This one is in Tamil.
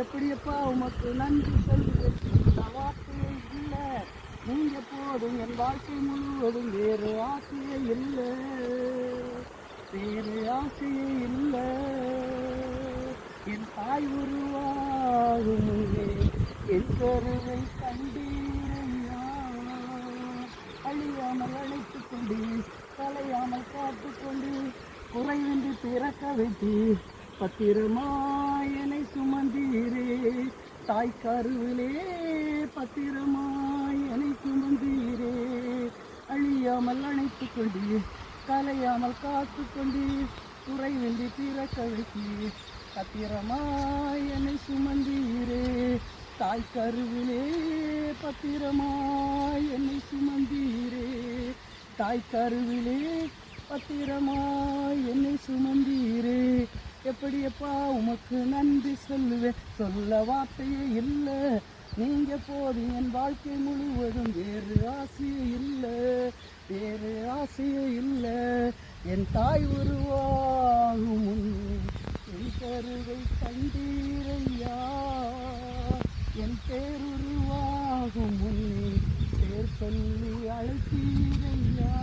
எப்படியப்பா உமக்கு நன்றி சொல்லுவேன், வார்த்தையே இல்லை. நீங்க போதும் என் வாழ்க்கை முழுவதும், வேறு ஆசையே இல்லை, வேறு ஆசையே இல்லை. என் தாய் உருவாகும் முன்னே என் கருவை கண்டீரையா, அழியாமல் அழைத்துக் கொண்டு, கலையாமல் காத்துக்கொண்டு, குறைவின்றி பிறக்க வைத்து பத்திரமாய் என்னை சுமந்தீரே. தாய் கருவிலே பத்திரமாய் என்னை சுமந்தீரே. அழியாமல் அணைத்துக் கொண்டு, கலையாமல் காத்துக்கொண்டு, குறைவின்றி பிறக்க வைத்து பத்திரமாய் என்னை சுமந்தீரே. தாய் கருவிலே பத்திரமாய் என்னை சுமந்தீரே. தாய் கருவிலே பத்திரமாய் என்னை சுமந்தீரே. எப்படியப்பா உமக்கு நன்றி சொல்லுவேன், சொல்ல வார்த்தையே இல்லை. நீங்க போதும் என் வாழ்க்கை முழுவதும், வேறு ஆசையே இல்லை, வேறு ஆசையே இல்லை. என் தாய் உருவாகும் முன்னே என் கருவை கண்டீரையா, என் பேருருவாகும் முன்னே பேர் சொல்லி அழைத்தீரையா.